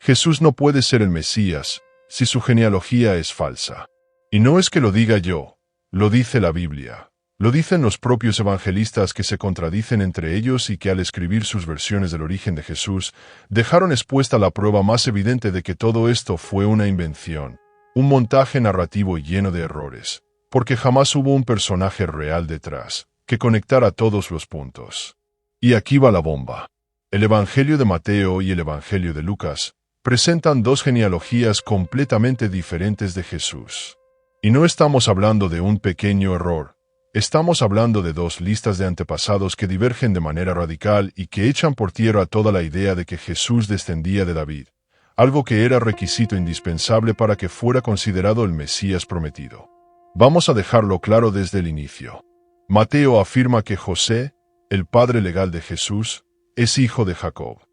Jesús no puede ser el Mesías si su genealogía es falsa. Y no es que lo diga yo, lo dice la Biblia. Lo dicen los propios evangelistas que se contradicen entre ellos y que al escribir sus versiones del origen de Jesús, dejaron expuesta la prueba más evidente de que todo esto fue una invención, un montaje narrativo lleno de errores, porque jamás hubo un personaje real detrás, que conectara todos los puntos. Y aquí va la bomba. El Evangelio de Mateo y el Evangelio de Lucas presentan dos genealogías completamente diferentes de Jesús. Y no estamos hablando de un pequeño error. Estamos hablando de dos listas de antepasados que divergen de manera radical y que echan por tierra toda la idea de que Jesús descendía de David, algo que era requisito indispensable para que fuera considerado el Mesías prometido. Vamos a dejarlo claro desde el inicio. Mateo afirma que José, el padre legal de Jesús, es hijo de Jacob.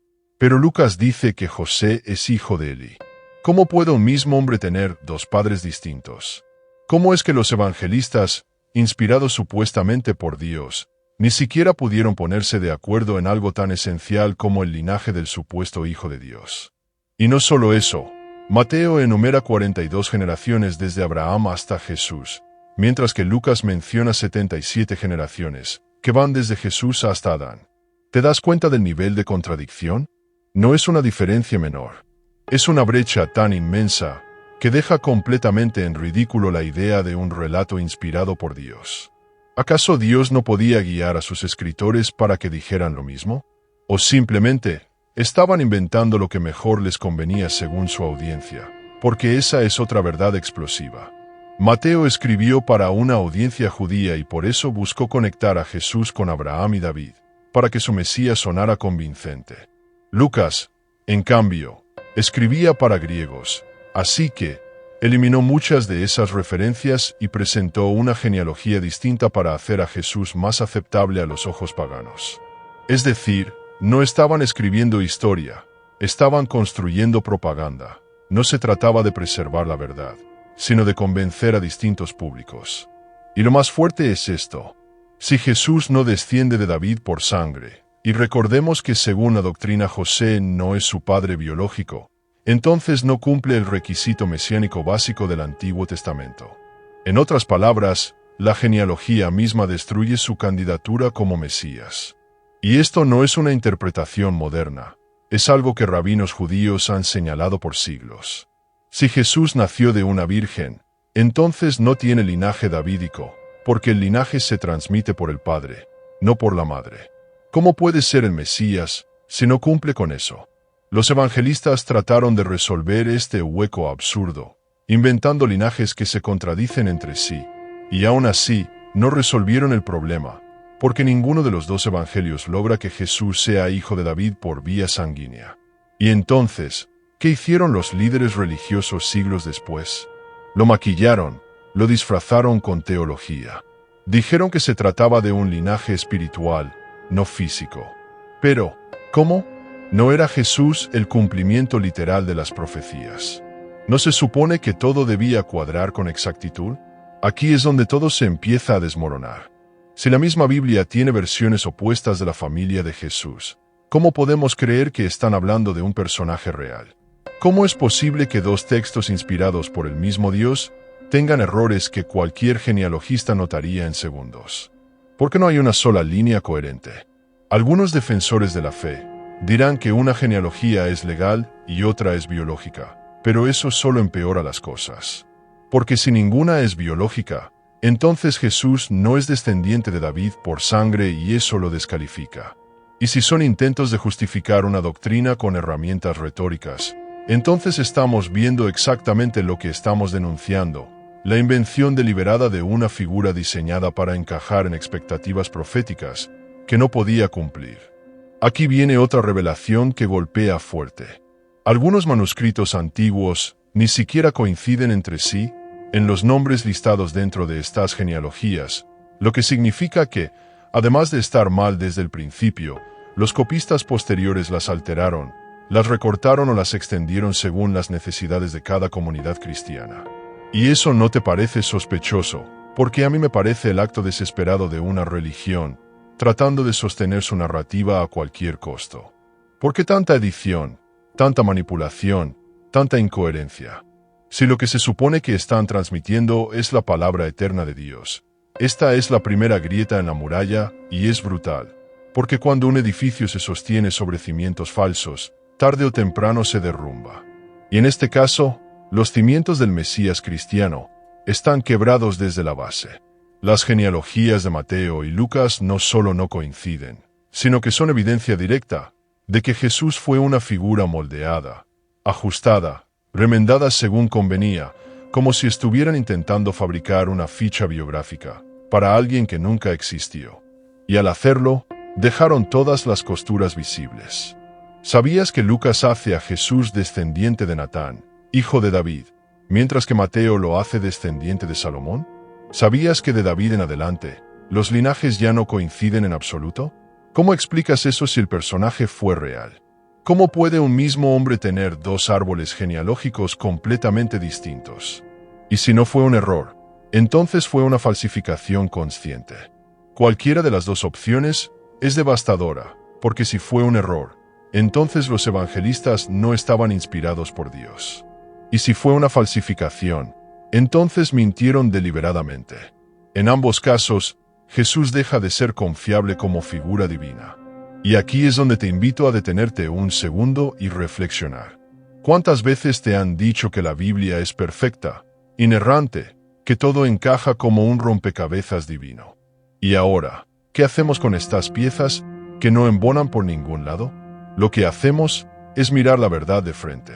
Pero Lucas dice que José es hijo de Eli. ¿Cómo puede un mismo hombre tener dos padres distintos? ¿Cómo es que los evangelistas, inspirados supuestamente por Dios, ni siquiera pudieron ponerse de acuerdo en algo tan esencial como el linaje del supuesto Hijo de Dios? Y no solo eso, Mateo enumera 42 generaciones desde Abraham hasta Jesús, mientras que Lucas menciona 77 generaciones, que van desde Jesús hasta Adán. ¿Te das cuenta del nivel de contradicción? No es una diferencia menor. Es una brecha tan inmensa que deja completamente en ridículo la idea de un relato inspirado por Dios. ¿Acaso Dios no podía guiar a sus escritores para que dijeran lo mismo? ¿O simplemente estaban inventando lo que mejor les convenía según su audiencia? Porque esa es otra verdad explosiva. Mateo escribió para una audiencia judía y por eso buscó conectar a Jesús con Abraham y David, para que su Mesías sonara convincente. Lucas, en cambio, escribía para griegos, así que eliminó muchas de esas referencias y presentó una genealogía distinta para hacer a Jesús más aceptable a los ojos paganos. Es decir, no estaban escribiendo historia, estaban construyendo propaganda. No se trataba de preservar la verdad, sino de convencer a distintos públicos. Y lo más fuerte es esto. Si Jesús no desciende de David por sangre, y recordemos que según la doctrina José no es su padre biológico, entonces no cumple el requisito mesiánico básico del Antiguo Testamento. En otras palabras, la genealogía misma destruye su candidatura como Mesías. Y esto no es una interpretación moderna, es algo que rabinos judíos han señalado por siglos. Si Jesús nació de una virgen, entonces no tiene linaje davídico, porque el linaje se transmite por el padre, no por la madre. ¿Cómo puede ser el Mesías si no cumple con eso? Los evangelistas trataron de resolver este hueco absurdo, inventando linajes que se contradicen entre sí, y aún así, no resolvieron el problema, porque ninguno de los dos evangelios logra que Jesús sea hijo de David por vía sanguínea. Y entonces, ¿qué hicieron los líderes religiosos siglos después? Lo maquillaron, lo disfrazaron con teología. Dijeron que se trataba de un linaje espiritual, no físico. Pero, ¿cómo? ¿No era Jesús el cumplimiento literal de las profecías? ¿No se supone que todo debía cuadrar con exactitud? Aquí es donde todo se empieza a desmoronar. Si la misma Biblia tiene versiones opuestas de la familia de Jesús, ¿cómo podemos creer que están hablando de un personaje real? ¿Cómo es posible que dos textos inspirados por el mismo Dios tengan errores que cualquier genealogista notaría en segundos? ¿Por qué no hay una sola línea coherente? Algunos defensores de la fe dirán que una genealogía es legal y otra es biológica, pero eso solo empeora las cosas. Porque si ninguna es biológica, entonces Jesús no es descendiente de David por sangre y eso lo descalifica. Y si son intentos de justificar una doctrina con herramientas retóricas, entonces estamos viendo exactamente lo que estamos denunciando, la invención deliberada de una figura diseñada para encajar en expectativas proféticas que no podía cumplir. Aquí viene otra revelación que golpea fuerte. Algunos manuscritos antiguos ni siquiera coinciden entre sí en los nombres listados dentro de estas genealogías, lo que significa que, además de estar mal desde el principio, los copistas posteriores las alteraron, las recortaron o las extendieron según las necesidades de cada comunidad cristiana. Y eso no te parece sospechoso, porque a mí me parece el acto desesperado de una religión, tratando de sostener su narrativa a cualquier costo. ¿Por qué tanta edición? tanta manipulación, tanta incoherencia. Si lo que se supone que están transmitiendo es la palabra eterna de Dios, esta es la primera grieta en la muralla y es brutal, porque cuando un edificio se sostiene sobre cimientos falsos, tarde o temprano se derrumba. Y en este caso, los cimientos del Mesías cristiano están quebrados desde la base. Las genealogías de Mateo y Lucas no solo no coinciden, sino que son evidencia directa de que Jesús fue una figura moldeada, ajustada, remendada según convenía, como si estuvieran intentando fabricar una ficha biográfica para alguien que nunca existió. Y al hacerlo, dejaron todas las costuras visibles. ¿Sabías que Lucas hace a Jesús descendiente de Natán, hijo de David, mientras que Mateo lo hace descendiente de Salomón? ¿Sabías que de David en adelante, los linajes ya no coinciden en absoluto? ¿Cómo explicas eso si el personaje fue real? ¿Cómo puede un mismo hombre tener dos árboles genealógicos completamente distintos? Y si no fue un error, entonces fue una falsificación consciente. Cualquiera de las dos opciones es devastadora, porque si fue un error, entonces los evangelistas no estaban inspirados por Dios. Y si fue una falsificación, entonces mintieron deliberadamente. En ambos casos, Jesús deja de ser confiable como figura divina. Y aquí es donde te invito a detenerte un segundo y reflexionar. ¿Cuántas veces te han dicho que la Biblia es perfecta, inerrante, que todo encaja como un rompecabezas divino? Y ahora, ¿qué hacemos con estas piezas que no embonan por ningún lado? Lo que hacemos es mirar la verdad de frente.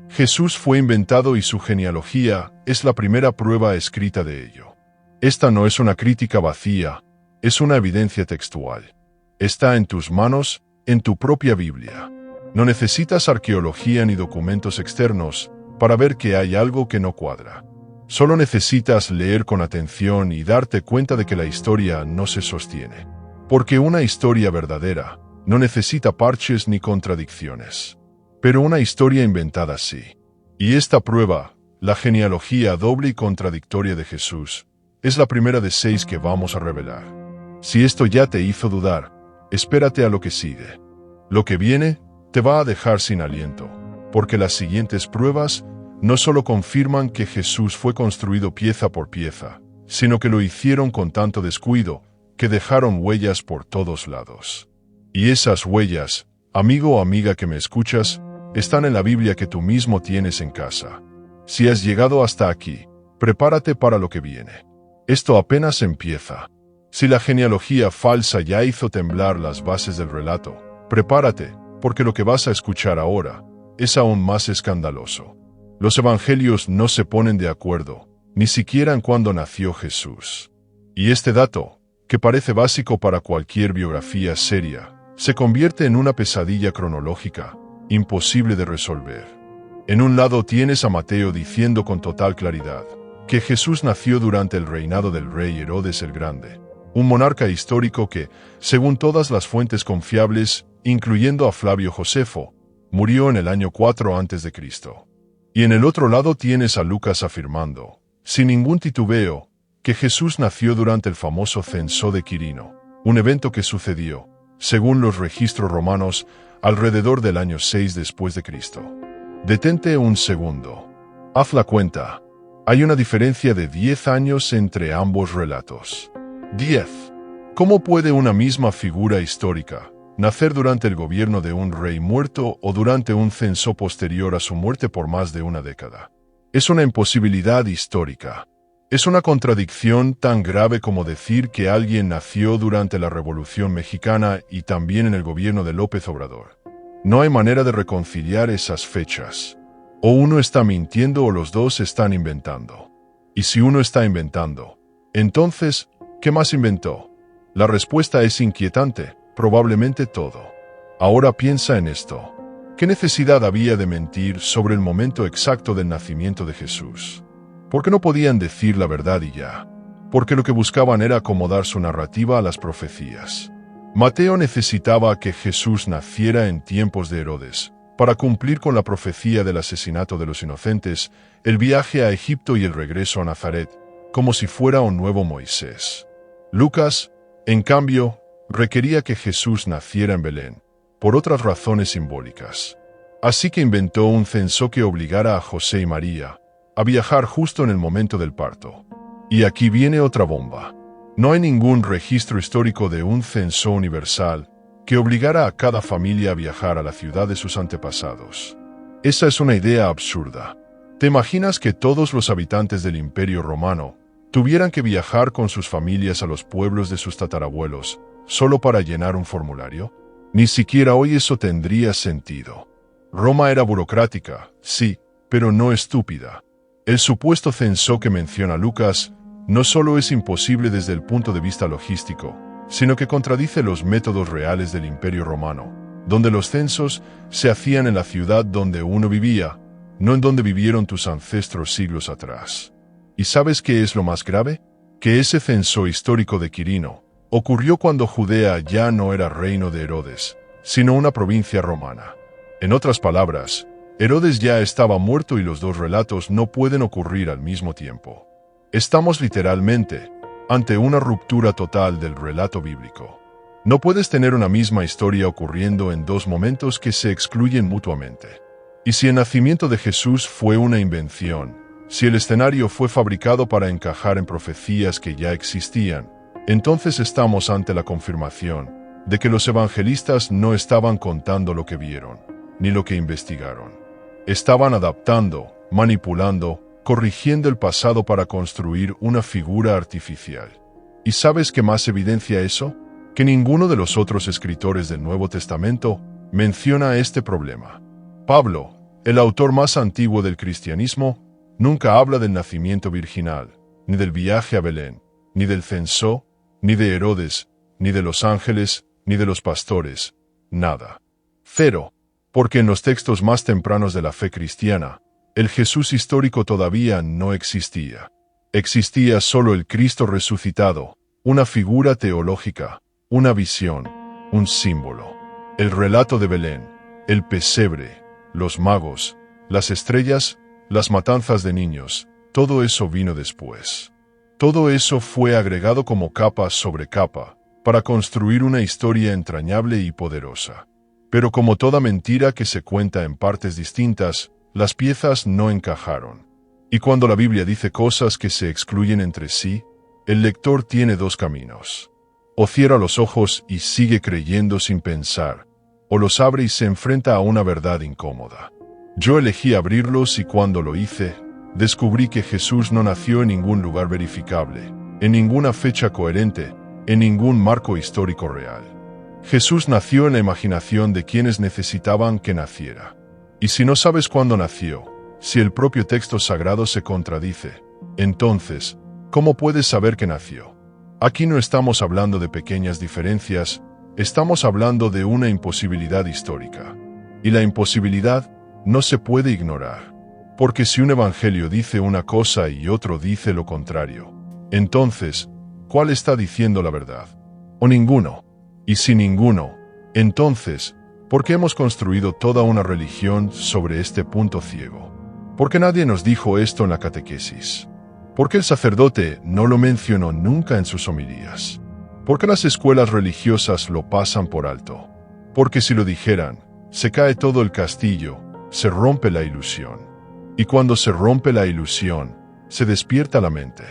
Jesús fue inventado y su genealogía es la primera prueba escrita de ello. Esta no es una crítica vacía, es una evidencia textual. Está en tus manos, en tu propia Biblia. No necesitas arqueología ni documentos externos para ver que hay algo que no cuadra. Solo necesitas leer con atención y darte cuenta de que la historia no se sostiene. Porque una historia verdadera no necesita parches ni contradicciones. Pero una historia inventada sí. Y esta prueba, la genealogía doble y contradictoria de Jesús, es la primera de 6 que vamos a revelar. Si esto ya te hizo dudar, espérate a lo que sigue. Lo que viene te va a dejar sin aliento, porque las siguientes pruebas no solo confirman que Jesús fue construido pieza por pieza, sino que lo hicieron con tanto descuido que dejaron huellas por todos lados. Y esas huellas, amigo o amiga que me escuchas, están en la Biblia que tú mismo tienes en casa. Si has llegado hasta aquí, prepárate para lo que viene. Esto apenas empieza. Si la genealogía falsa ya hizo temblar las bases del relato, prepárate, porque lo que vas a escuchar ahora es aún más escandaloso. Los evangelios no se ponen de acuerdo, ni siquiera en cuándo nació Jesús. Y este dato, que parece básico para cualquier biografía seria, se convierte en una pesadilla cronológica, imposible de resolver. En un lado tienes a Mateo diciendo con total claridad que Jesús nació durante el reinado del rey Herodes el Grande, un monarca histórico que, según todas las fuentes confiables, incluyendo a Flavio Josefo, murió en el año 4 a.C. Y en el otro lado tienes a Lucas afirmando, sin ningún titubeo, que Jesús nació durante el famoso censo de Quirino, un evento que sucedió, según los registros romanos, alrededor del año 6 después de Cristo. Detente un segundo. Haz la cuenta. Hay una diferencia de 10 años entre ambos relatos. 10. ¿Cómo puede una misma figura histórica nacer durante el gobierno de un rey muerto o durante un censo posterior a su muerte por más de una década? Es una imposibilidad histórica. Es una contradicción tan grave como decir que alguien nació durante la Revolución Mexicana y también en el gobierno de López Obrador. No hay manera de reconciliar esas fechas. O uno está mintiendo o los dos están inventando. Y si uno está inventando, entonces, ¿qué más inventó? La respuesta es inquietante, probablemente todo. Ahora piensa en esto. ¿Qué necesidad había de mentir sobre el momento exacto del nacimiento de Jesús? ¿Por qué no podían decir la verdad y ya? Porque lo que buscaban era acomodar su narrativa a las profecías. Mateo necesitaba que Jesús naciera en tiempos de Herodes, para cumplir con la profecía del asesinato de los inocentes, el viaje a Egipto y el regreso a Nazaret, como si fuera un nuevo Moisés. Lucas, en cambio, requería que Jesús naciera en Belén, por otras razones simbólicas. Así que inventó un censo que obligara a José y María a viajar justo en el momento del parto. Y aquí viene otra bomba. No hay ningún registro histórico de un censo universal que obligara a cada familia a viajar a la ciudad de sus antepasados. Esa es una idea absurda. ¿Te imaginas que todos los habitantes del Imperio Romano tuvieran que viajar con sus familias a los pueblos de sus tatarabuelos solo para llenar un formulario? Ni siquiera hoy eso tendría sentido. Roma era burocrática, sí, pero no estúpida. El supuesto censo que menciona Lucas no solo es imposible desde el punto de vista logístico, sino que contradice los métodos reales del Imperio Romano, donde los censos se hacían en la ciudad donde uno vivía, no en donde vivieron tus ancestros siglos atrás. ¿Y sabes qué es lo más grave? Que ese censo histórico de Quirino ocurrió cuando Judea ya no era reino de Herodes, sino una provincia romana. En otras palabras, Herodes ya estaba muerto y los dos relatos no pueden ocurrir al mismo tiempo. Estamos literalmente ante una ruptura total del relato bíblico. No puedes tener una misma historia ocurriendo en dos momentos que se excluyen mutuamente. Y si el nacimiento de Jesús fue una invención, si el escenario fue fabricado para encajar en profecías que ya existían, entonces estamos ante la confirmación de que los evangelistas no estaban contando lo que vieron, ni lo que investigaron. Estaban adaptando, manipulando, corrigiendo el pasado para construir una figura artificial. ¿Y sabes qué más evidencia eso? Que ninguno de los otros escritores del Nuevo Testamento menciona este problema. Pablo, el autor más antiguo del cristianismo, nunca habla del nacimiento virginal, ni del viaje a Belén, ni del censo, ni de Herodes, ni de los ángeles, ni de los pastores, nada. Cero, porque en los textos más tempranos de la fe cristiana, el Jesús histórico todavía no existía. Existía solo el Cristo resucitado, una figura teológica, una visión, un símbolo. El relato de Belén, el pesebre, los magos, las estrellas, las matanzas de niños, todo eso vino después. Todo eso fue agregado como capa sobre capa, para construir una historia entrañable y poderosa. Pero como toda mentira que se cuenta en partes distintas, las piezas no encajaron. Y cuando la Biblia dice cosas que se excluyen entre sí, el lector tiene dos caminos. O cierra los ojos y sigue creyendo sin pensar, o los abre y se enfrenta a una verdad incómoda. Yo elegí abrirlos y cuando lo hice, descubrí que Jesús no nació en ningún lugar verificable, en ninguna fecha coherente, en ningún marco histórico real. Jesús nació en la imaginación de quienes necesitaban que naciera. Y si no sabes cuándo nació, si el propio texto sagrado se contradice, entonces, ¿cómo puedes saber que nació? Aquí no estamos hablando de pequeñas diferencias, estamos hablando de una imposibilidad histórica. Y la imposibilidad no se puede ignorar. Porque si un evangelio dice una cosa y otro dice lo contrario, entonces, ¿cuál está diciendo la verdad? O ninguno. Y si ninguno, entonces, ¿por qué hemos construido toda una religión sobre este punto ciego? ¿Por qué nadie nos dijo esto en la catequesis? ¿Por qué el sacerdote no lo mencionó nunca en sus homilías? ¿Por qué las escuelas religiosas lo pasan por alto? Porque si lo dijeran, se cae todo el castillo, se rompe la ilusión. Y cuando se rompe la ilusión, se despierta la mente.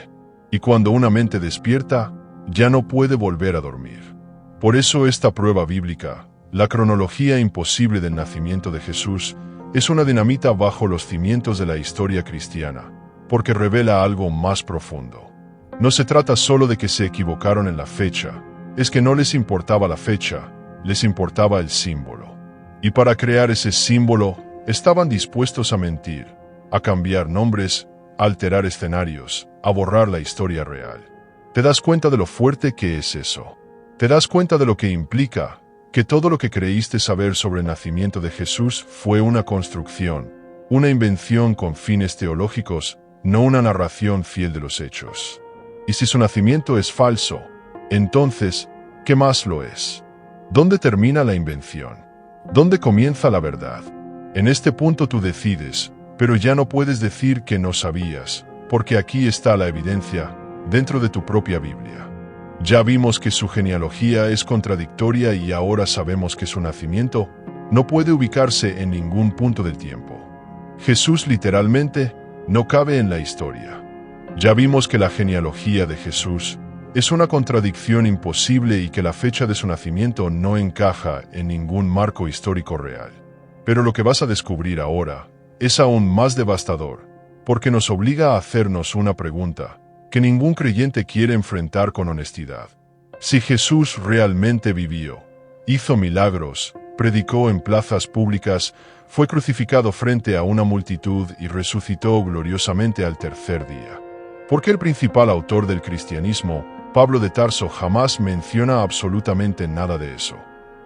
Y cuando una mente despierta, ya no puede volver a dormir. Por eso esta prueba bíblica, la cronología imposible del nacimiento de Jesús, es una dinamita bajo los cimientos de la historia cristiana, porque revela algo más profundo. No se trata solo de que se equivocaron en la fecha, es que no les importaba la fecha, les importaba el símbolo. Y para crear ese símbolo, estaban dispuestos a mentir, a cambiar nombres, a alterar escenarios, a borrar la historia real. ¿Te das cuenta de lo fuerte que es eso? ¿Te das cuenta de lo que implica que todo lo que creíste saber sobre el nacimiento de Jesús fue una construcción, una invención con fines teológicos, no una narración fiel de los hechos? Y si su nacimiento es falso, entonces, ¿qué más lo es? ¿Dónde termina la invención? ¿Dónde comienza la verdad? En este punto tú decides, pero ya no puedes decir que no sabías, porque aquí está la evidencia, dentro de tu propia Biblia. Ya vimos que su genealogía es contradictoria y ahora sabemos que su nacimiento no puede ubicarse en ningún punto del tiempo. Jesús literalmente no cabe en la historia. Ya vimos que la genealogía de Jesús es una contradicción imposible y que la fecha de su nacimiento no encaja en ningún marco histórico real. Pero lo que vas a descubrir ahora es aún más devastador, porque nos obliga a hacernos una pregunta que ningún creyente quiere enfrentar con honestidad. Si Jesús realmente vivió, hizo milagros, predicó en plazas públicas, fue crucificado frente a una multitud y resucitó gloriosamente al tercer día, ¿por qué el principal autor del cristianismo, Pablo de Tarso, jamás menciona absolutamente nada de eso?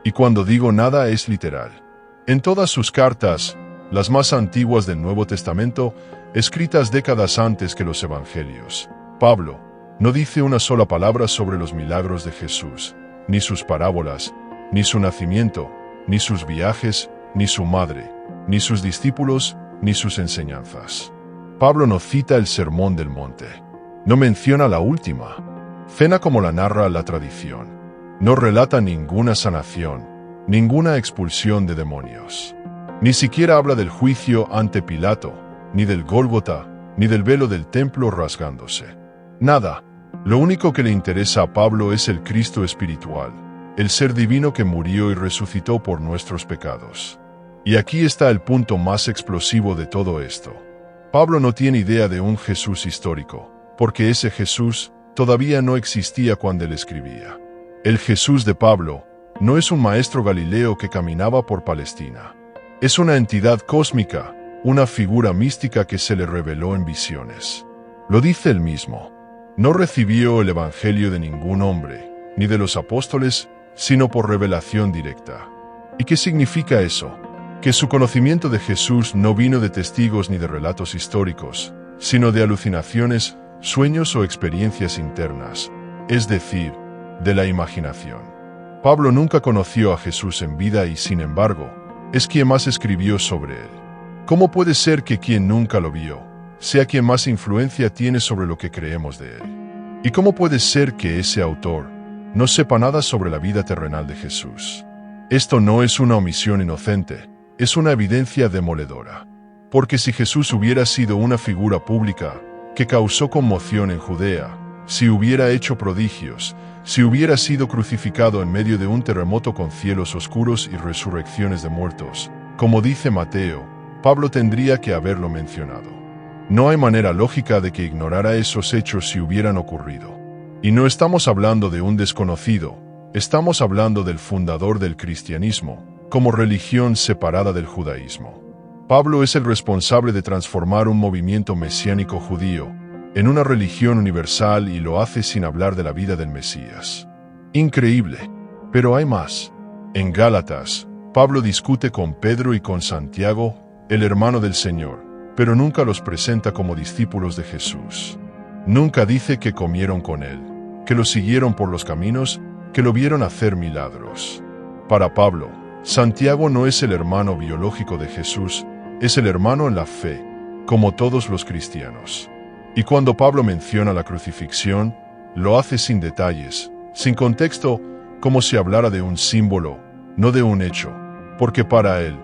Y cuando digo nada es literal. En todas sus cartas, las más antiguas del Nuevo Testamento, escritas décadas antes que los Evangelios, Pablo no dice una sola palabra sobre los milagros de Jesús, ni sus parábolas, ni su nacimiento, ni sus viajes, ni su madre, ni sus discípulos, ni sus enseñanzas. Pablo no cita el Sermón del Monte, no menciona la última cena como la narra la tradición, no relata ninguna sanación, ninguna expulsión de demonios. Ni siquiera habla del juicio ante Pilato, ni del Gólgota, ni del velo del templo rasgándose. Nada. Lo único que le interesa a Pablo es el Cristo espiritual, el ser divino que murió y resucitó por nuestros pecados. Y aquí está el punto más explosivo de todo esto. Pablo no tiene idea de un Jesús histórico, porque ese Jesús todavía no existía cuando él escribía. El Jesús de Pablo no es un maestro galileo que caminaba por Palestina. Es una entidad cósmica, una figura mística que se le reveló en visiones. Lo dice él mismo. No recibió el evangelio de ningún hombre, ni de los apóstoles, sino por revelación directa. ¿Y qué significa eso? Que su conocimiento de Jesús no vino de testigos ni de relatos históricos, sino de alucinaciones, sueños o experiencias internas, es decir, de la imaginación. Pablo nunca conoció a Jesús en vida y, sin embargo, es quien más escribió sobre él. ¿Cómo puede ser que quien nunca lo vio sea quien más influencia tiene sobre lo que creemos de él? ¿Y cómo puede ser que ese autor no sepa nada sobre la vida terrenal de Jesús? Esto no es una omisión inocente, es una evidencia demoledora. Porque si Jesús hubiera sido una figura pública que causó conmoción en Judea, si hubiera hecho prodigios, si hubiera sido crucificado en medio de un terremoto con cielos oscuros y resurrecciones de muertos, como dice Mateo, Pablo tendría que haberlo mencionado. No hay manera lógica de que ignorara esos hechos si hubieran ocurrido. Y no estamos hablando de un desconocido, estamos hablando del fundador del cristianismo, como religión separada del judaísmo. Pablo es el responsable de transformar un movimiento mesiánico judío en una religión universal y lo hace sin hablar de la vida del Mesías. Increíble. Pero hay más. En Gálatas, Pablo discute con Pedro y con Santiago, el hermano del Señor, pero nunca los presenta como discípulos de Jesús. Nunca dice que comieron con él, que lo siguieron por los caminos, que lo vieron hacer milagros. Para Pablo, Santiago no es el hermano biológico de Jesús, es el hermano en la fe, como todos los cristianos. Y cuando Pablo menciona la crucifixión, lo hace sin detalles, sin contexto, como si hablara de un símbolo, no de un hecho, porque para él,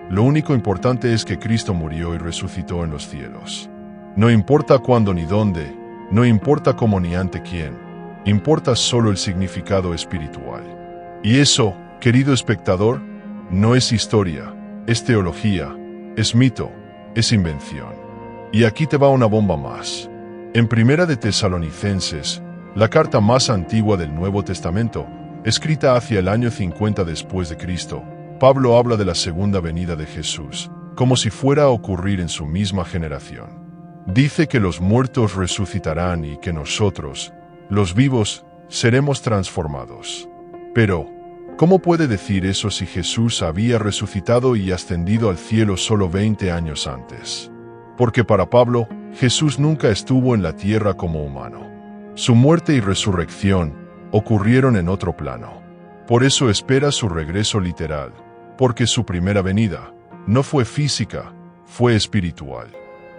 lo único importante es que Cristo murió y resucitó en los cielos. No importa cuándo ni dónde, no importa cómo ni ante quién, importa solo el significado espiritual. Y eso, querido espectador, no es historia, es teología, es mito, es invención. Y aquí te va una bomba más. En Primera de Tesalonicenses, la carta más antigua del Nuevo Testamento, escrita hacia el año 50 después de Cristo, Pablo habla de la segunda venida de Jesús, como si fuera a ocurrir en su misma generación. Dice que los muertos resucitarán y que nosotros, los vivos, seremos transformados. Pero, ¿cómo puede decir eso si Jesús había resucitado y ascendido al cielo solo 20 años antes? Porque para Pablo, Jesús nunca estuvo en la tierra como humano. Su muerte y resurrección ocurrieron en otro plano. Por eso espera su regreso literal, porque su primera venida no fue física, fue espiritual.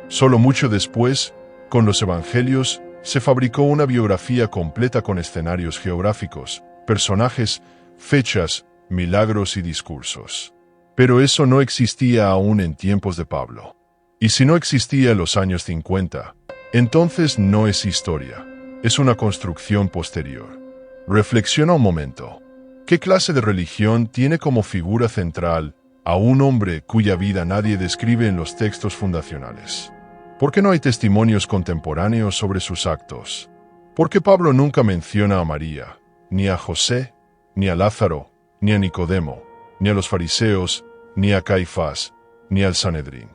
Solo mucho después, con los evangelios, se fabricó una biografía completa con escenarios geográficos, personajes, fechas, milagros y discursos. Pero eso no existía aún en tiempos de Pablo. Y si no existía en los años 50, entonces no es historia, es una construcción posterior. Reflexiona un momento. ¿Qué clase de religión tiene como figura central a un hombre cuya vida nadie describe en los textos fundacionales? ¿Por qué no hay testimonios contemporáneos sobre sus actos? ¿Por qué Pablo nunca menciona a María, ni a José, ni a Lázaro, ni a Nicodemo, ni a los fariseos, ni a Caifás, ni al Sanedrín?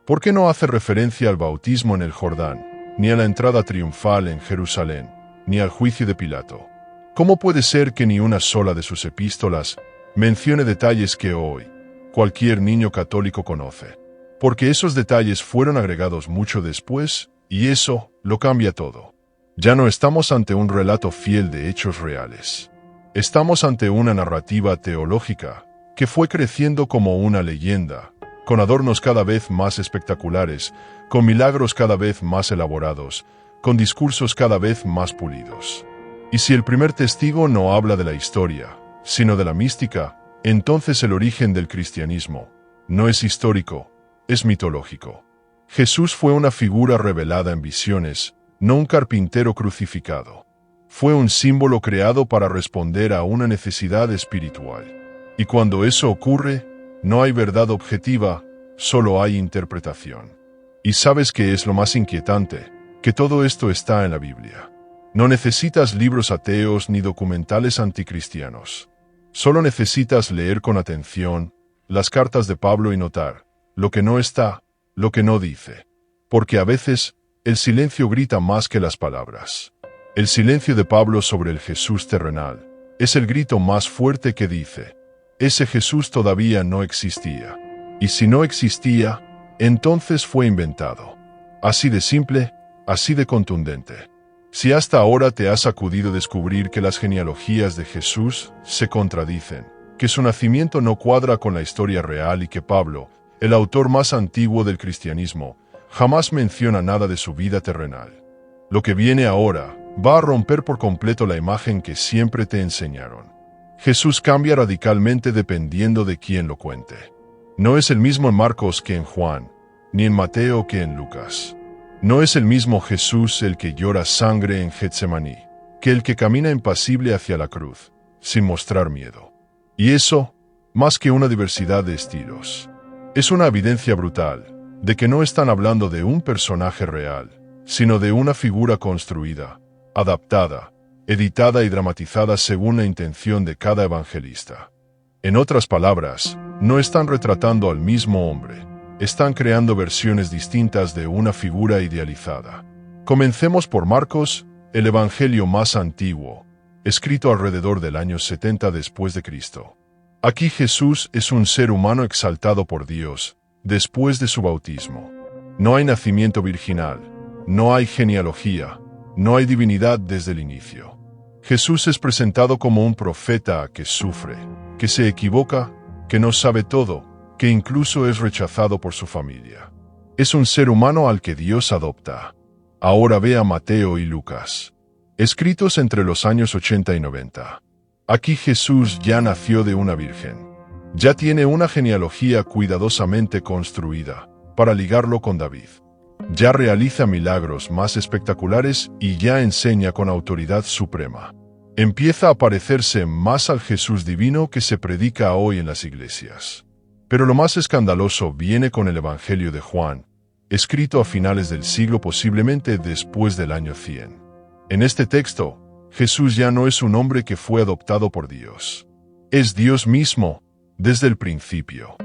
¿Por qué no hace referencia al bautismo en el Jordán, ni a la entrada triunfal en Jerusalén, ni al juicio de Pilato? ¿Cómo puede ser que ni una sola de sus epístolas mencione detalles que hoy cualquier niño católico conoce? Porque esos detalles fueron agregados mucho después, y eso lo cambia todo. Ya no estamos ante un relato fiel de hechos reales. Estamos ante una narrativa teológica que fue creciendo como una leyenda, con adornos cada vez más espectaculares, con milagros cada vez más elaborados, con discursos cada vez más pulidos. Y si el primer testigo no habla de la historia, sino de la mística, entonces el origen del cristianismo no es histórico, es mitológico. Jesús fue una figura revelada en visiones, no un carpintero crucificado. Fue un símbolo creado para responder a una necesidad espiritual. Y cuando eso ocurre, no hay verdad objetiva, solo hay interpretación. ¿Y sabes qué es lo más inquietante? Que todo esto está en la Biblia. No necesitas libros ateos ni documentales anticristianos. Solo necesitas leer con atención las cartas de Pablo y notar lo que no está, lo que no dice. Porque a veces el silencio grita más que las palabras. El silencio de Pablo sobre el Jesús terrenal es el grito más fuerte que dice: ese Jesús todavía no existía. Y si no existía, entonces fue inventado. Así de simple, así de contundente. Si hasta ahora te ha sacudido descubrir que las genealogías de Jesús se contradicen, que su nacimiento no cuadra con la historia real y que Pablo, el autor más antiguo del cristianismo, jamás menciona nada de su vida terrenal, lo que viene ahora va a romper por completo la imagen que siempre te enseñaron. Jesús cambia radicalmente dependiendo de quién lo cuente. No es el mismo en Marcos que en Juan, ni en Mateo que en Lucas. No es el mismo Jesús el que llora sangre en Getsemaní, que el que camina impasible hacia la cruz, sin mostrar miedo. Y eso, más que una diversidad de estilos, es una evidencia brutal de que no están hablando de un personaje real, sino de una figura construida, adaptada, editada y dramatizada según la intención de cada evangelista. En otras palabras, no están retratando al mismo hombre, están creando versiones distintas de una figura idealizada. Comencemos por Marcos, el evangelio más antiguo, escrito alrededor del año 70 después de Cristo. Aquí Jesús es un ser humano exaltado por Dios, después de su bautismo. No hay nacimiento virginal, no hay genealogía, no hay divinidad desde el inicio. Jesús es presentado como un profeta que sufre, que se equivoca, que no sabe todo, que incluso es rechazado por su familia. Es un ser humano al que Dios adopta. Ahora ve a Mateo y Lucas, escritos entre los años 80 y 90. Aquí Jesús ya nació de una virgen. Ya tiene una genealogía cuidadosamente construida para ligarlo con David. Ya realiza milagros más espectaculares y ya enseña con autoridad suprema. Empieza a parecerse más al Jesús divino que se predica hoy en las iglesias. Pero lo más escandaloso viene con el Evangelio de Juan, escrito a finales del siglo, posiblemente después del año 100. En este texto, Jesús ya no es un hombre que fue adoptado por Dios. Es Dios mismo, desde el principio.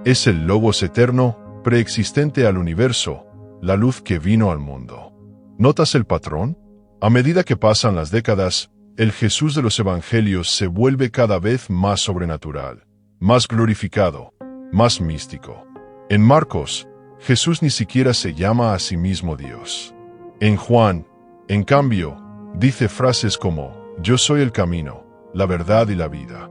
Es el Logos eterno, preexistente al universo, la luz que vino al mundo. ¿Notas el patrón? A medida que pasan las décadas, el Jesús de los Evangelios se vuelve cada vez más sobrenatural, más glorificado, más místico. En Marcos, Jesús ni siquiera se llama a sí mismo Dios. En Juan, en cambio, dice frases como: yo soy el camino, la verdad y la vida.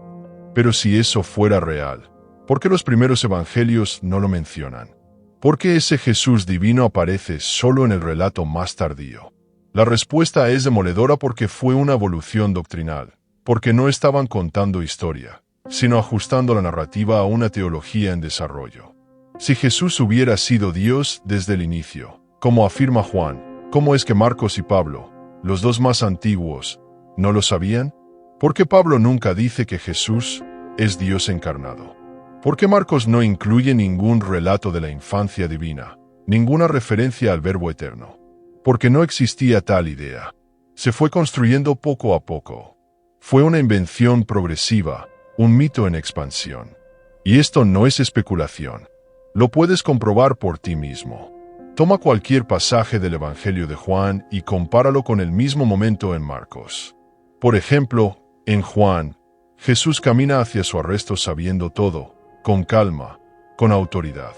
Pero si eso fuera real, ¿por qué los primeros evangelios no lo mencionan? ¿Por qué ese Jesús divino aparece solo en el relato más tardío? La respuesta es demoledora: porque fue una evolución doctrinal, porque no estaban contando historia, sino ajustando la narrativa a una teología en desarrollo. Si Jesús hubiera sido Dios desde el inicio, como afirma Juan, ¿cómo es que Marcos y Pablo, los dos más antiguos, no lo sabían? ¿Por qué Pablo nunca dice que Jesús es Dios encarnado? ¿Por qué Marcos no incluye ningún relato de la infancia divina, ninguna referencia al Verbo eterno? Porque no existía tal idea. Se fue construyendo poco a poco. Fue una invención progresiva, un mito en expansión. Y esto no es especulación. Lo puedes comprobar por ti mismo. Toma cualquier pasaje del Evangelio de Juan y compáralo con el mismo momento en Marcos. Por ejemplo, en Juan, Jesús camina hacia su arresto sabiendo todo, con calma, con autoridad.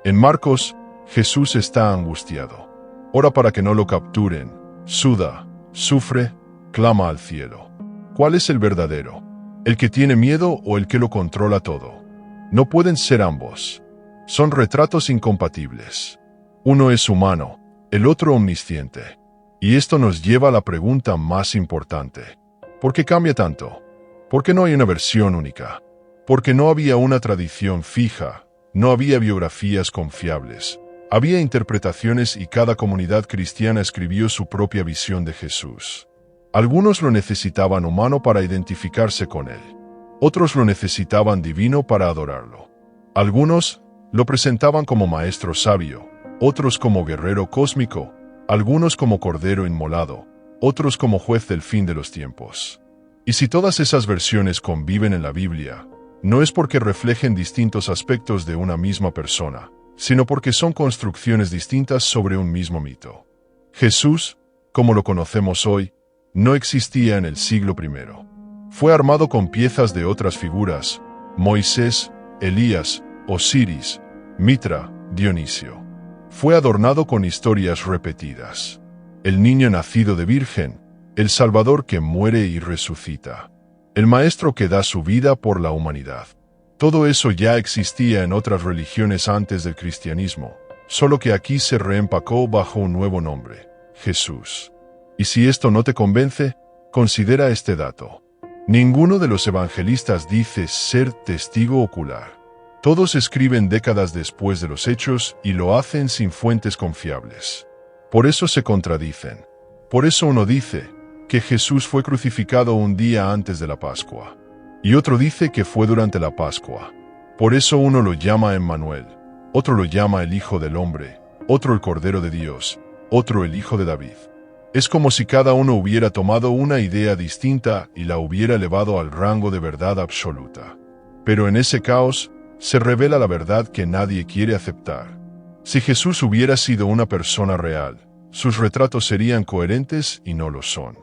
En Marcos, Jesús está angustiado. Ora para que no lo capturen, suda, sufre, clama al cielo. ¿Cuál es el verdadero? ¿El que tiene miedo o el que lo controla todo? No pueden ser ambos. Son retratos incompatibles. Uno es humano, el otro omnisciente. Y esto nos lleva a la pregunta más importante. ¿Por qué cambia tanto? ¿Por qué no hay una versión única? Porque no había una tradición fija, no había biografías confiables. Había interpretaciones y cada comunidad cristiana escribió su propia visión de Jesús. Algunos lo necesitaban humano para identificarse con él. Otros lo necesitaban divino para adorarlo. Algunos lo presentaban como maestro sabio, otros como guerrero cósmico, algunos como cordero inmolado, otros como juez del fin de los tiempos. Y si todas esas versiones conviven en la Biblia, no es porque reflejen distintos aspectos de una misma persona, sino porque son construcciones distintas sobre un mismo mito. Jesús, como lo conocemos hoy, no existía en el siglo I. Fue armado con piezas de otras figuras: Moisés, Elías, Osiris, Mitra, Dionisio. Fue adornado con historias repetidas. El niño nacido de virgen, el Salvador que muere y resucita, el Maestro que da su vida por la humanidad. Todo eso ya existía en otras religiones antes del cristianismo, solo que aquí se reempacó bajo un nuevo nombre: Jesús. Y si esto no te convence, considera este dato. Ninguno de los evangelistas dice ser testigo ocular. Todos escriben décadas después de los hechos y lo hacen sin fuentes confiables. Por eso se contradicen. Por eso uno dice que Jesús fue crucificado un día antes de la Pascua, y otro dice que fue durante la Pascua. Por eso uno lo llama Emmanuel, otro lo llama el Hijo del Hombre, otro el Cordero de Dios, otro el Hijo de David. Es como si cada uno hubiera tomado una idea distinta y la hubiera elevado al rango de verdad absoluta. Pero en ese caos se revela la verdad que nadie quiere aceptar. Si Jesús hubiera sido una persona real, sus retratos serían coherentes y no lo son.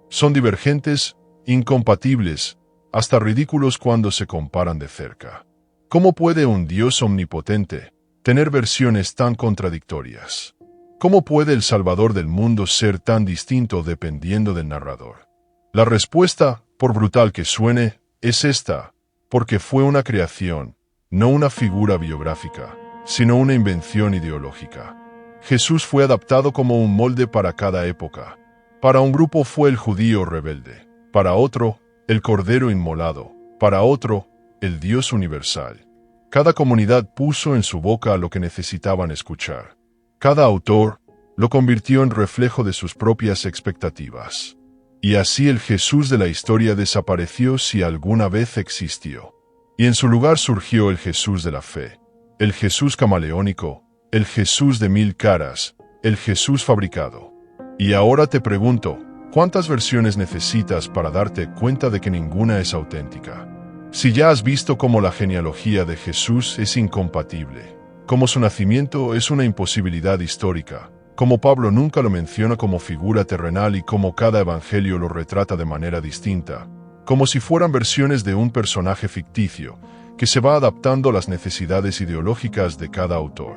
Son divergentes, incompatibles, hasta ridículos cuando se comparan de cerca. ¿Cómo puede un Dios omnipotente tener versiones tan contradictorias? ¿Cómo puede el Salvador del mundo ser tan distinto dependiendo del narrador? La respuesta, por brutal que suene, es esta: porque fue una creación, no una figura biográfica, sino una invención ideológica. Jesús fue adaptado como un molde para cada época. Para un grupo fue el judío rebelde, para otro, el cordero inmolado, para otro, el Dios universal. Cada comunidad puso en su boca lo que necesitaban escuchar. Cada autor lo convirtió en reflejo de sus propias expectativas. Y así el Jesús de la historia desapareció si alguna vez existió. Y en su lugar surgió el Jesús de la fe, el Jesús camaleónico, el Jesús de 1000 caras, el Jesús fabricado. Y ahora te pregunto, ¿cuántas versiones necesitas para darte cuenta de que ninguna es auténtica? Si ya has visto cómo la genealogía de Jesús es incompatible, cómo su nacimiento es una imposibilidad histórica, cómo Pablo nunca lo menciona como figura terrenal y cómo cada evangelio lo retrata de manera distinta, como si fueran versiones de un personaje ficticio que se va adaptando a las necesidades ideológicas de cada autor.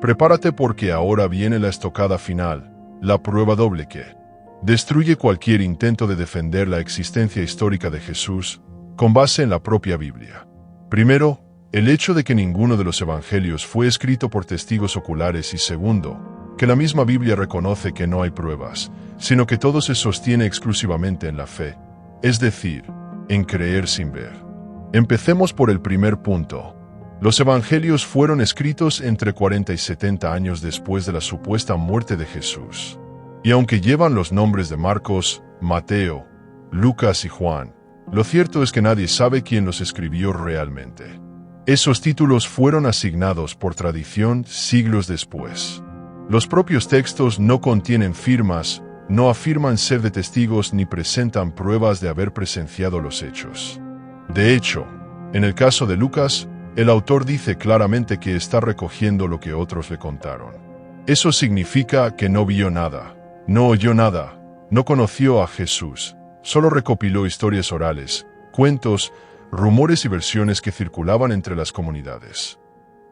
Prepárate porque ahora viene la estocada final, la prueba doble que destruye cualquier intento de defender la existencia histórica de Jesús con base en la propia Biblia. Primero, el hecho de que ninguno de los evangelios fue escrito por testigos oculares, y segundo, que la misma Biblia reconoce que no hay pruebas, sino que todo se sostiene exclusivamente en la fe, es decir, en creer sin ver. Empecemos por el primer punto. Los evangelios fueron escritos entre 40 y 70 años después de la supuesta muerte de Jesús. Y aunque llevan los nombres de Marcos, Mateo, Lucas y Juan, lo cierto es que nadie sabe quién los escribió realmente. Esos títulos fueron asignados por tradición siglos después. Los propios textos no contienen firmas, no afirman ser de testigos ni presentan pruebas de haber presenciado los hechos. De hecho, en el caso de Lucas, el autor dice claramente que está recogiendo lo que otros le contaron. Eso significa que no vio nada, no oyó nada, no conoció a Jesús, solo recopiló historias orales, cuentos, rumores y versiones que circulaban entre las comunidades.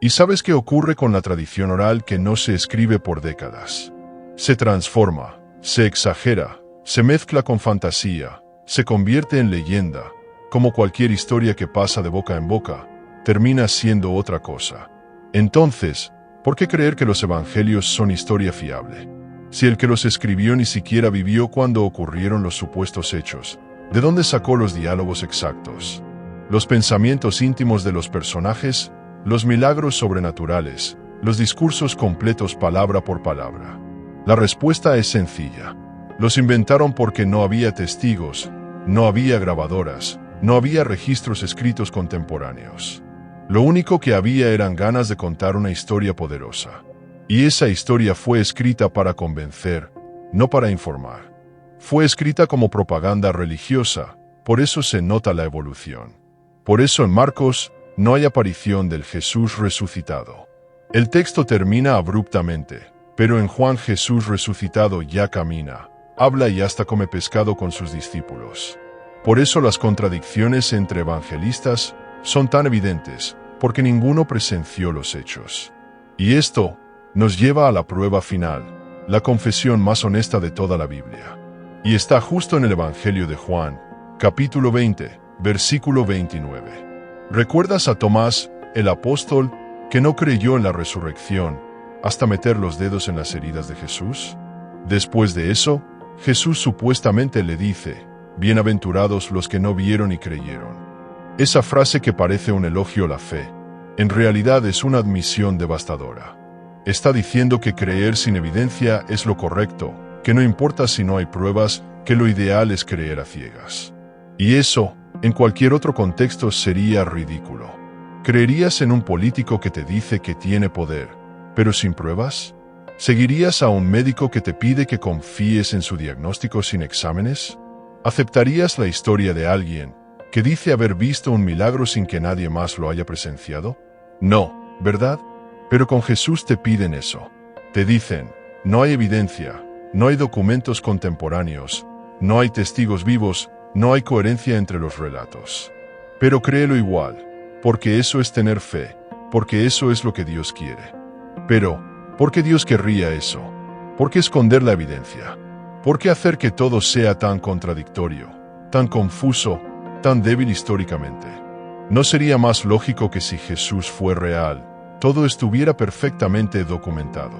¿Y sabes qué ocurre con la tradición oral que no se escribe por décadas? Se transforma, se exagera, se mezcla con fantasía, se convierte en leyenda. Como cualquier historia que pasa de boca en boca, termina siendo otra cosa. Entonces, ¿por qué creer que los evangelios son historia fiable? Si el que los escribió ni siquiera vivió cuando ocurrieron los supuestos hechos, ¿de dónde sacó los diálogos exactos? Los pensamientos íntimos de los personajes, los milagros sobrenaturales, los discursos completos palabra por palabra. La respuesta es sencilla. Los inventaron porque no había testigos, no había grabadoras, no había registros escritos contemporáneos. Lo único que había eran ganas de contar una historia poderosa. Y esa historia fue escrita para convencer, no para informar. Fue escrita como propaganda religiosa, por eso se nota la evolución. Por eso en Marcos no hay aparición del Jesús resucitado. El texto termina abruptamente, pero en Juan Jesús resucitado ya camina, habla y hasta come pescado con sus discípulos. Por eso las contradicciones entre evangelistas son tan evidentes, porque ninguno presenció los hechos. Y esto nos lleva a la prueba final, la confesión más honesta de toda la Biblia. Y está justo en el Evangelio de Juan, capítulo 20, versículo 29. ¿Recuerdas a Tomás, el apóstol, que no creyó en la resurrección hasta meter los dedos en las heridas de Jesús? Después de eso, Jesús supuestamente le dice: bienaventurados los que no vieron y creyeron. Esa frase que parece un elogio a la fe, en realidad es una admisión devastadora. Está diciendo que creer sin evidencia es lo correcto, que no importa si no hay pruebas, que lo ideal es creer a ciegas. Y eso, en cualquier otro contexto, sería ridículo. ¿Creerías en un político que te dice que tiene poder, pero sin pruebas? ¿Seguirías a un médico que te pide que confíes en su diagnóstico sin exámenes? ¿Aceptarías la historia de alguien que dice haber visto un milagro sin que nadie más lo haya presenciado? No, ¿verdad? Pero con Jesús te piden eso. Te dicen: no hay evidencia, no hay documentos contemporáneos, no hay testigos vivos, no hay coherencia entre los relatos. Pero créelo igual, porque eso es tener fe, porque eso es lo que Dios quiere. Pero, ¿por qué Dios querría eso? ¿Por qué esconder la evidencia? ¿Por qué hacer que todo sea tan contradictorio, tan confuso, tan débil históricamente? ¿No sería más lógico que si Jesús fue real, todo estuviera perfectamente documentado?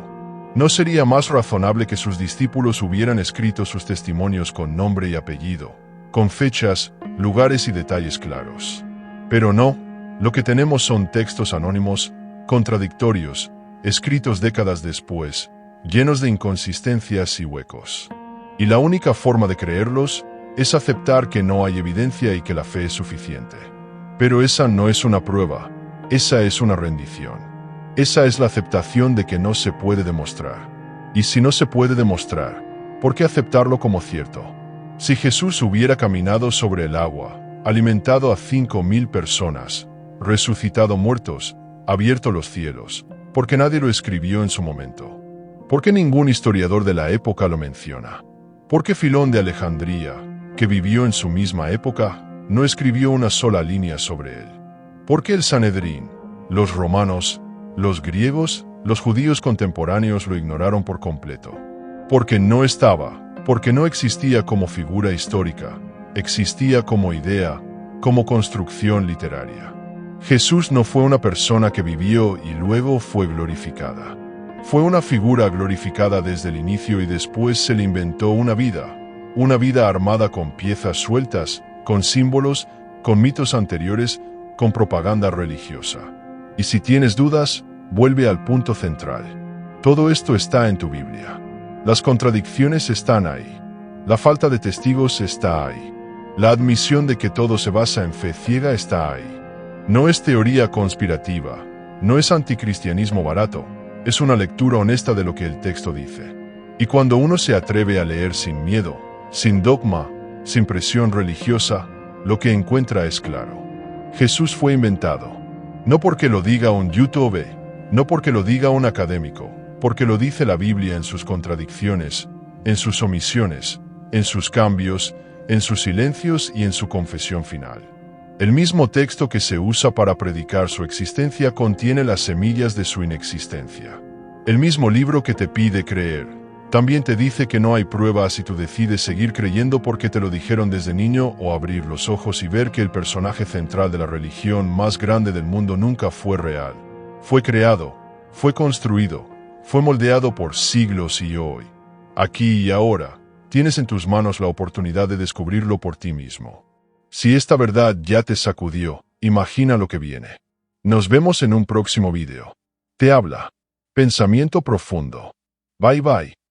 ¿No sería más razonable que sus discípulos hubieran escrito sus testimonios con nombre y apellido, con fechas, lugares y detalles claros? Pero no, lo que tenemos son textos anónimos, contradictorios, escritos décadas después, llenos de inconsistencias y huecos. Y la única forma de creerlos es aceptar que no hay evidencia y que la fe es suficiente. Pero esa no es una prueba, esa es una rendición. Esa es la aceptación de que no se puede demostrar. Y si no se puede demostrar, ¿por qué aceptarlo como cierto? Si Jesús hubiera caminado sobre el agua, alimentado a 5.000 personas, resucitado muertos, abierto los cielos, ¿por qué nadie lo escribió en su momento? ¿Por qué ningún historiador de la época lo menciona? ¿Por qué Filón de Alejandría, que vivió en su misma época, no escribió una sola línea sobre él? ¿Por qué el Sanedrín, los romanos, los griegos, los judíos contemporáneos lo ignoraron por completo? Porque no estaba, porque no existía como figura histórica, existía como idea, como construcción literaria. Jesús no fue una persona que vivió y luego fue glorificada. Fue una figura glorificada desde el inicio y después se le inventó una vida armada con piezas sueltas, con símbolos, con mitos anteriores, con propaganda religiosa. Y si tienes dudas, vuelve al punto central. Todo esto está en tu Biblia. Las contradicciones están ahí. La falta de testigos está ahí. La admisión de que todo se basa en fe ciega está ahí. No es teoría conspirativa, no es anticristianismo barato, es una lectura honesta de lo que el texto dice. Y cuando uno se atreve a leer sin miedo, sin dogma, sin presión religiosa, lo que encuentra es claro. Jesús fue inventado. No porque lo diga un YouTube, no porque lo diga un académico, porque lo dice la Biblia en sus contradicciones, en sus omisiones, en sus cambios, en sus silencios y en su confesión final. El mismo texto que se usa para predicar su existencia contiene las semillas de su inexistencia. El mismo libro que te pide creer, también te dice que no hay pruebas si tú decides seguir creyendo porque te lo dijeron desde niño o abrir los ojos y ver que el personaje central de la religión más grande del mundo nunca fue real. Fue creado, fue construido, fue moldeado por siglos y hoy, aquí y ahora, tienes en tus manos la oportunidad de descubrirlo por ti mismo. Si esta verdad ya te sacudió, imagina lo que viene. Nos vemos en un próximo video. Te habla Pensamiento Profundo. Bye bye.